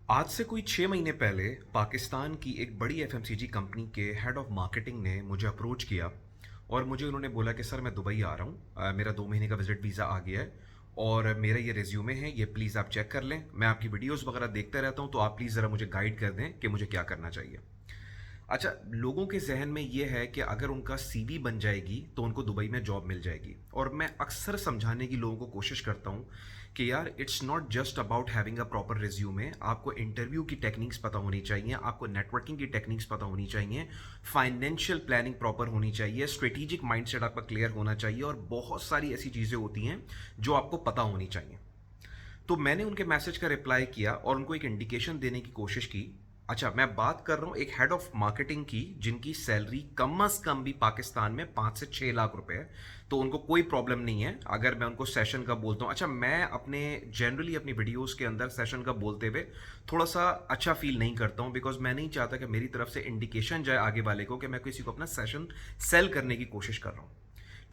आज से कोई 6 महीने पहले पाकिस्तान की एक बड़ी एफएमसीजी कंपनी के हेड ऑफ मार्केटिंग ने मुझे अप्रोच किया और मुझे उन्होंने बोला कि सर मैं दुबई आ रहा हूँ। मेरा 2 महीने का विजिट वीज़ा आ गया है और मेरा ये रिज्यूमे है, ये प्लीज़ आप चेक कर लें। मैं आपकी वीडियोस वगैरह देखते रहता हूँ, तो आप प्लीज़ ज़रा मुझे गाइड कर दें कि मुझे क्या करना चाहिए। अच्छा, लोगों के जहन में ये है कि अगर उनका सीवी बन जाएगी तो उनको दुबई में जॉब मिल जाएगी, और मैं अक्सर समझाने की लोगों को कोशिश करता हूँ कि यार it's not just about having a proper resume. आपको इंटरव्यू की टेक्निक्स पता होनी चाहिए, आपको नेटवर्किंग की टेक्निक्स पता होनी चाहिए, फाइनेंशियल प्लानिंग प्रॉपर होनी चाहिए, स्ट्रेटेजिक माइंडसेट आपका क्लियर होना चाहिए, और बहुत सारी ऐसी चीज़ें होती हैं जो आपको पता होनी चाहिए। तो मैंने उनके मैसेज का रिप्लाई किया और उनको एक इंडिकेशन देने की कोशिश की। अच्छा, मैं बात कर रहा हूँ एक हेड ऑफ मार्केटिंग की, जिनकी सैलरी कम अज़ कम भी पाकिस्तान में 5 से 6 लाख रुपए है। तो उनको कोई प्रॉब्लम नहीं है अगर मैं उनको सेशन का बोलता हूँ। अच्छा, मैं अपने जनरली अपनी वीडियोस के अंदर सेशन का बोलते हुए थोड़ा सा अच्छा फील नहीं करता हूँ, बिकॉज मैं नहीं चाहता कि मेरी तरफ से इंडिकेशन जाए आगे वाले को कि मैं किसी को अपना सेशन सेल करने की कोशिश कर रहा हूँ।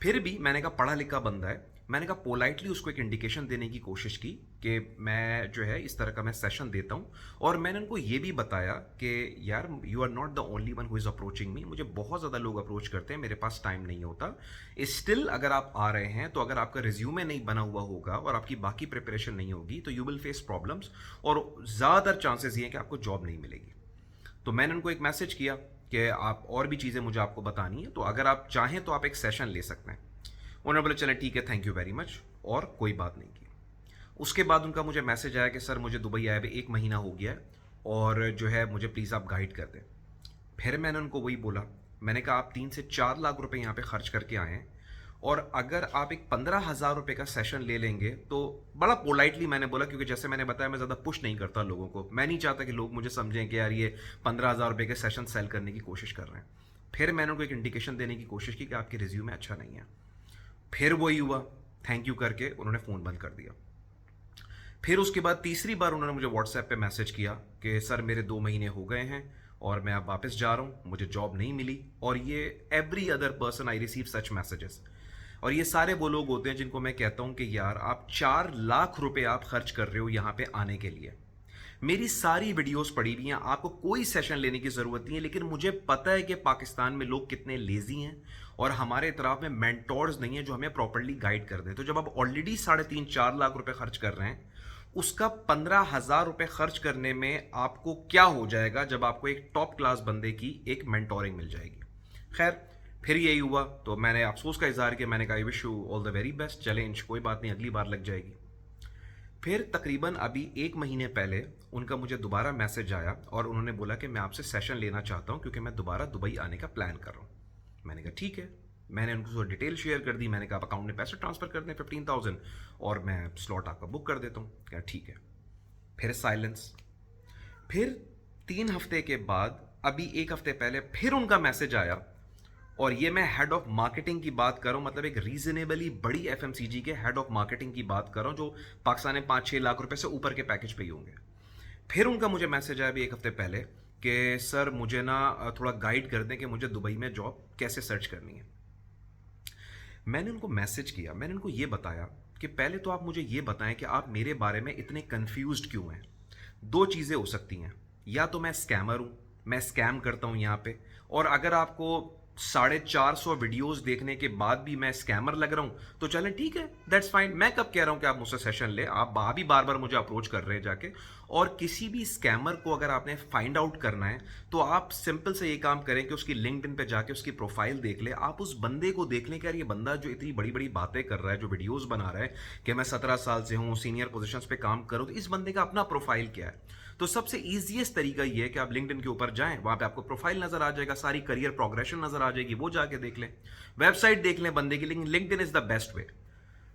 फिर भी मैंने कहा पढ़ा लिखा बंदा है, मैंने कहा पोलाइटली उसको एक इंडिकेशन देने की कोशिश की कि मैं जो है इस तरह का मैं सेशन देता हूँ। और मैंने उनको ये भी बताया कि यार you are not the only one who is approaching me, मुझे बहुत ज़्यादा लोग अप्रोच करते हैं, मेरे पास टाइम नहीं होता। स्टिल अगर आप आ रहे हैं तो अगर आपका रिज्यूमे नहीं बना हुआ होगा और आपकी बाकी प्रिपरेशन नहीं होगी तो यू विल फेस प्रॉब्लम्स, और ज़्यादातर चांसेस ये हैं कि आपको जॉब नहीं मिलेगी। तो मैंने उनको एक मैसेज किया कि आप और भी चीज़ें मुझे आपको बतानी है, तो अगर आप चाहें तो आप एक सेशन ले सकते हैं। उन्होंने बोला चले ठीक है, थैंक यू वेरी मच, और कोई बात नहीं की। उसके बाद उनका मुझे मैसेज आया कि सर मुझे दुबई आए हुए 1 महीना हो गया है और जो है मुझे प्लीज़ आप गाइड कर दें। फिर मैंने उनको वही बोला, मैंने कहा आप 3 से 4 लाख रुपए यहाँ पे खर्च करके आए हैं, और अगर आप एक 15,000 रुपये का सेशन ले लेंगे तो बड़ा पोलाइटली मैंने बोला, क्योंकि जैसे मैंने बताया मैं ज़्यादा पुश नहीं करता लोगों को, मैं नहीं चाहता कि लोग मुझे समझें कि यार ये 15,000 रुपये के सेशन सेल करने की कोशिश कर रहे हैं। फिर मैंने उनको एक इंडिकेशन देने की कोशिश की कि आपके रिज्यूमे अच्छा नहीं है। फिर वही हुआ, थैंक यू करके उन्होंने फ़ोन बंद कर दिया। फिर उसके बाद तीसरी बार उन्होंने मुझे व्हाट्सएप पे मैसेज किया कि सर मेरे 2 महीने हो गए हैं और मैं अब वापस जा रहा हूँ, मुझे जॉब नहीं मिली। और ये every other person I receive such messages. और ये सारे वो लोग होते हैं जिनको मैं कहता हूँ कि यार आप 4 लाख रुपए आप खर्च कर रहे हो यहाँ पे आने के लिए। मेरी सारी वीडियोस पड़ी हुई हैं, आपको कोई सेशन लेने की ज़रूरत नहीं है, लेकिन मुझे पता है कि पाकिस्तान में लोग कितने लेजी हैं और हमारे तरफ में मेंटोर्स नहीं है जो हमें प्रॉपर्ली गाइड कर दें। तो जब आप ऑलरेडी 3.5 4 लाख रुपए खर्च कर रहे हैं, उसका 15,000 रुपये खर्च करने में आपको क्या हो जाएगा जब आपको एक टॉप क्लास बंदे की एक मेंटोरिंग मिल जाएगी। खैर, फिर यही हुआ तो मैंने अफसोस का इजहार किया, मैंने कहा I wish you all the very best, challenge कोई बात नहीं, अगली बार लग जाएगी। फिर तकरीबन अभी 1 महीने पहले उनका मुझे दोबारा मैसेज आया और उन्होंने बोला कि मैं आपसे सेशन लेना चाहता हूँ क्योंकि मैं दोबारा दुबई आने का प्लान कर रहा हूँ। मैंने कहा ठीक है, मैंने उनको डिटेल शेयर कर दी, मैंने कहा आप अकाउंट में पैसे ट्रांसफ़र कर दें 15,000 और मैं स्लॉट आपका बुक कर देता हूँ। क्या ठीक है। फिर साइलेंस। फिर 3 हफ्ते के बाद अभी 1 हफ्ते पहले फिर उनका मैसेज आया, और ये मैं हेड ऑफ मार्केटिंग की बात कर रहा हूँ, मतलब एक रीजनेबली बड़ी एफएमसीजी के हेड ऑफ मार्केटिंग की बात कर रहा हूँ जो पाकिस्तान में 5-6 लाख रुपए से ऊपर के पैकेज पे ही होंगे। फिर उनका मुझे मैसेज आया अभी 1 हफ्ते पहले कि सर मुझे ना थोड़ा गाइड कर दें कि मुझे दुबई में जॉब कैसे सर्च करनी है। मैंने उनको मैसेज किया, मैंने उनको ये बताया कि पहले तो आप मुझे ये बताएं कि आप मेरे बारे में इतने कंफ्यूज्ड क्यों हैं। दो चीज़ें हो सकती हैं, या तो मैं स्कैमर हूँ, मैं स्कैम करता हूँ यहाँ पे, और अगर आपको 450 वीडियोस देखने के बाद भी मैं स्कैमर लग रहा हूँ तो चलें ठीक है, दैट्स फाइन। मैं कब कह रहा हूँ कि आप मुझसे सेशन ले, आप भी बार बार मुझे अप्रोच कर रहे हैं जाके। और किसी भी स्कैमर को अगर आपने फाइंड आउट करना है तो आप सिंपल से ये काम करें कि उसकी लिंक्डइन पे जाके उसकी प्रोफाइल देख ले, आप उस बंदे को देख लें कि यार ये बंदा जो इतनी बड़ी बड़ी बातें कर रहा है, जो वीडियोस बना रहा है कि मैं 17 साल से हूँ, सीनियर पोजीशंस पे काम करूँ, तो इस बंदे का अपना प्रोफाइल क्या है। तो सबसे ईजीएस्ट तरीका ये है कि आप लिंक्डइन के ऊपर जाएं, वहां पे आपको प्रोफाइल नजर आ जाएगा, सारी करियर प्रोग्रेशन नजर आ जाएगी, वो जाके देख लें, वेबसाइट देख लें बंदे की, लेकिन LinkedIn is the best way.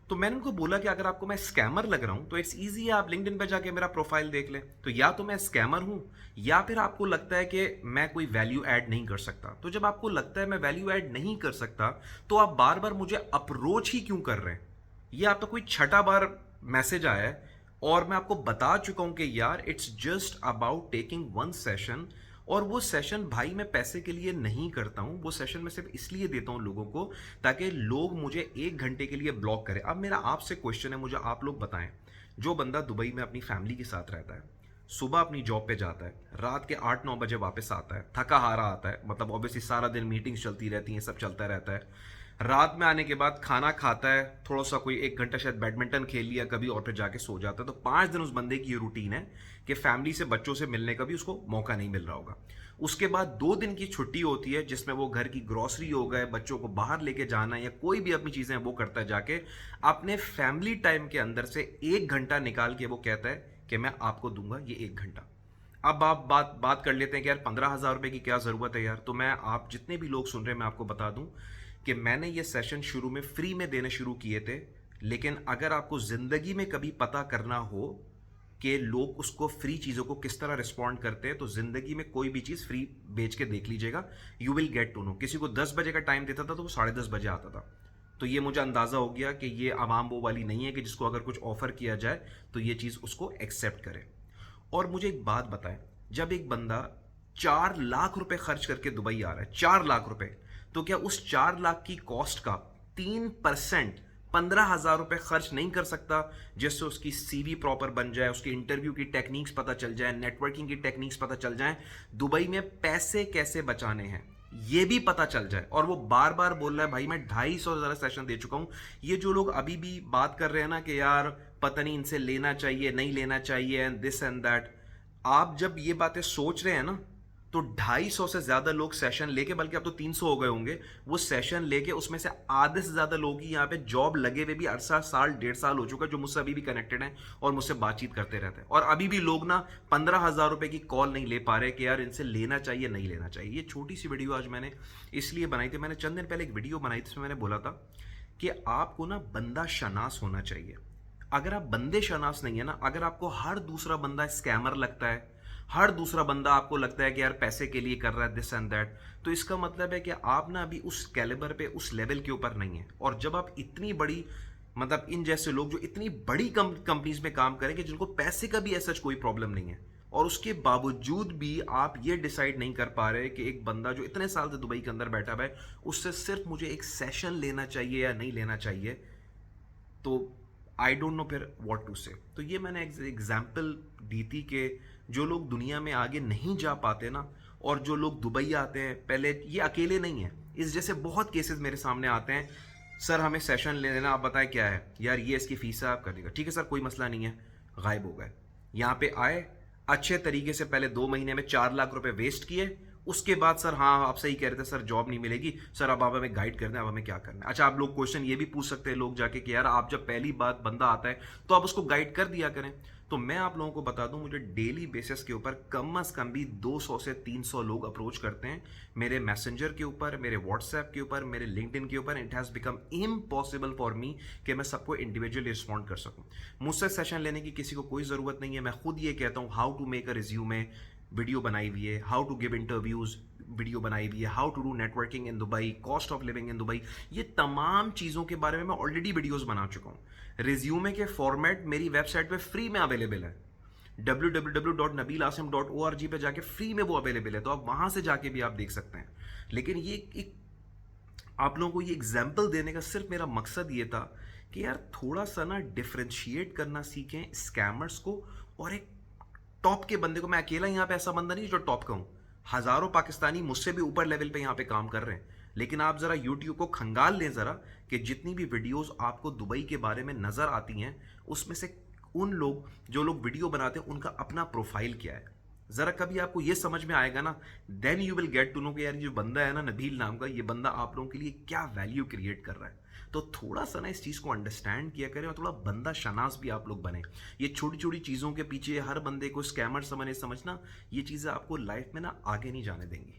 तो मैंने उनको बोला कि अगर आपको मैं स्कैमर लग रहा हूं तो इट्स इजी है, आप लिंक्डइन पे जाके मेरा प्रोफाइल देख लें। तो या तो मैं स्कैमर हूं, या फिर आपको लगता है कि मैं कोई वैल्यू ऐड नहीं कर सकता। तो जब आपको लगता है मैं वैल्यू ऐड नहीं कर सकता तो आप बार बार मुझे अप्रोच ही क्यों कर रहे हैं। ये आपका कोई छठा बार मैसेज आया है, और मैं आपको बता चुका हूं कि यार it's just about taking one session. और वो सेशन भाई मैं पैसे के लिए नहीं करता हूं, वो सेशन मैं सिर्फ इसलिए देता हूं लोगों को ताकि लोग मुझे 1 घंटे के लिए ब्लॉक करें। अब मेरा आपसे क्वेश्चन है, मुझे आप लोग बताएं, जो बंदा दुबई में अपनी फैमिली के साथ रहता है, सुबह अपनी जॉब पे जाता है, रात के 8-9 बजे वापस आता है, थका हारा आता है, मतलब ऑब्वियसली सारा दिन मीटिंग्स चलती रहती हैं, सब चलता रहता है। रात में आने के बाद खाना खाता है, थोड़ा सा कोई 1 घंटा शायद बैडमिंटन खेल लिया कभी और फिर जाके सो जाता है। तो 5 दिन उस बंदे की ये रूटीन है कि फैमिली से, बच्चों से मिलने का भी उसको मौका नहीं मिल रहा होगा। उसके बाद 2 दिन की छुट्टी होती है जिसमें वो घर की ग्रॉसरी हो गए, बच्चों को बाहर लेके जाना या कोई भी अपनी चीज़ें वो करता है, जाके अपने फैमिली टाइम के अंदर से 1 घंटा निकाल के वो कहता है कि मैं आपको दूंगा ये 1 घंटा। अब आप बात कर लेते हैं कि यार 15,000 रुपए की क्या ज़रूरत है यार। तो मैं, आप जितने भी लोग सुन रहे हैं, मैं आपको बता दूं कि मैंने ये सेशन शुरू में फ्री में देने शुरू किए थे, लेकिन अगर आपको ज़िंदगी में कभी पता करना हो कि लोग उसको फ्री चीज़ों को किस तरह रिस्पॉन्ड करते हैं, तो ज़िंदगी में कोई भी चीज़ फ्री बेच के देख लीजिएगा, you will get to know. किसी को 10 बजे का टाइम देता था तो वो 10:30 बजे आता था। तो ये मुझे अंदाज़ा हो गया कि ये आवाम वो वाली नहीं है कि जिसको अगर कुछ ऑफर किया जाए तो ये चीज़ उसको एक्सेप्ट करे। और मुझे एक बात बताएं, जब एक बंदा 4 लाख रुपए खर्च करके दुबई आ रहा है, 4 लाख रुपए, तो क्या उस 4 लाख की कॉस्ट का 3% 15,000 रुपए खर्च नहीं कर सकता, जिससे उसकी सीवी प्रॉपर बन जाए, उसके इंटरव्यू की टेक्निक्स पता चल जाए, नेटवर्किंग की टेक्निक्स पता चल जाए, दुबई में पैसे कैसे बचाने हैं ये भी पता चल जाए। और वो बार बार बोल रहा है भाई मैं 250 से ज़्यादा सेशन दे चुका हूं। ये जो लोग अभी भी बात कर रहे हैं ना कि यार पता नहीं इनसे लेना चाहिए नहीं लेना चाहिए एंड दिस एंड दैट, आप जब ये बातें सोच रहे हैं ना, तो 250 से ज्यादा लोग सेशन लेके, बल्कि अब तो 300 हो गए होंगे, वो सेशन लेके उसमें से आधे से ज्यादा लोग ही यहाँ पे जॉब लगे हुए भी 8 साल 1.5 साल हो चुका है, जो मुझसे अभी भी कनेक्टेड हैं और मुझसे बातचीत करते रहते हैं। और अभी भी लोग ना 15,000 रुपए की कॉल नहीं ले पा रहे कि यार इनसे लेना चाहिए नहीं लेना चाहिए। ये छोटी सी वीडियो आज मैंने इसलिए बनाई थी, मैंने चंद दिन पहले एक वीडियो बनाई थी, इसमें मैंने बोला था कि आपको ना बंदा शनास होना चाहिए। अगर आप बंदे शनास नहीं है ना, अगर आपको हर दूसरा बंदा स्कैमर लगता है, हर दूसरा बंदा आपको लगता है कि यार पैसे के लिए कर रहा है दिस एंड दैट, तो इसका मतलब है कि आप ना अभी उस कैलिबर पे, उस लेवल के ऊपर नहीं है। और जब आप इतनी बड़ी, मतलब इन जैसे लोग जो इतनी बड़ी कंपनीज में काम करेंगे, जिनको पैसे का भी ऐसा कोई प्रॉब्लम नहीं है, और उसके बावजूद भी आप ये डिसाइड नहीं कर पा रहे कि एक बंदा जो इतने साल से दुबई के अंदर बैठा हुआ है, उससे सिर्फ मुझे एक सेशन लेना चाहिए या नहीं लेना चाहिए, तो आई डोंट नो फिर व्हाट टू से। तो ये मैंने एग्जाम्पल दी थी कि जो लोग दुनिया में आगे नहीं जा पाते ना, और जो लोग दुबई आते हैं, पहले ये अकेले नहीं है, इस जैसे बहुत केसेस मेरे सामने आते हैं, सर हमें सेशन ले लेना, आप बताएं क्या है यार, ये इसकी फीस है, आप कर देगा, ठीक है सर कोई मसला नहीं है, गायब हो गए। यहाँ पे आए अच्छे तरीके से, पहले 2 महीने में 4 लाख रुपए वेस्ट किए, उसके बाद सर हाँ आप सही कह रहे थे सर जॉब नहीं मिलेगी, सर अब आप हमें गाइड कर दें, अब हमें क्या करना है। अच्छा, आप लोग क्वेश्चन ये भी पूछ सकते हैं लोग जाके कि यार आप जब पहली बात बंदा आता है तो आप उसको गाइड कर दिया करें। तो मैं आप लोगों को बता दूं, मुझे डेली बेसिस के ऊपर कम से कम भी 200 से 300 लोग अप्रोच करते हैं मेरे मैसेंजर के ऊपर, मेरे व्हाट्सएप के ऊपर, मेरे लिंक्डइन के ऊपर। It has become impossible for me कि मैं सबको इंडिविजुअली रिस्पॉन्ड कर सकूं। मुझसे सेशन लेने की किसी को कोई ज़रूरत नहीं है। मैं खुद ये कहता हूँ, how to make a resume video बनाई हुई है, how to give interviews video बनाई हुई है, how to do networking in Dubai, cost of living in Dubai, ये तमाम चीज़ों के बारे में मैं ऑलरेडी वीडियोस बना चुका हूँ। रिज्यूमे के फॉर्मेट मेरी वेबसाइट पे फ्री में अवेलेबल है, www.nabilasim.org पे जाके फ्री में वो अवेलेबल है, तो आप वहाँ से जाके भी आप देख सकते हैं। लेकिन ये एक आप लोगों को ये एग्जाम्पल देने का सिर्फ मेरा मकसद ये था कि यार थोड़ा सा ना डिफ्रेंशिएट करना सीखें स्कैमर्स को और एक टॉप के बंदे को। मैं अकेला यहाँ पे ऐसा बंदा नहीं जो टॉप का हूँ, हजारों पाकिस्तानी मुझसे भी ऊपर लेवल पे यहाँ पे काम कर रहे हैं। लेकिन आप जरा यूट्यूब को खंगाल लें जरा, कि जितनी भी वीडियोस आपको दुबई के बारे में नजर आती हैं, उसमें से उन लोग जो लोग वीडियो बनाते हैं उनका अपना प्रोफाइल क्या है, जरा कभी आपको ये समझ में आएगा ना, then you will get to know कि यार ये जो बंदा है ना नबील नाम का, ये बंदा आप लोगों के लिए क्या वैल्यू क्रिएट कर रहा है। तो थोड़ा सा ना इस चीज़ को अंडरस्टैंड किया करें और थोड़ा बंदा शनास भी आप लोग बने। ये छोटी छोटी चीज़ों के पीछे हर बंदे को स्कैमर समझना, ये चीज़ें आपको लाइफ में ना आगे नहीं जाने देंगी।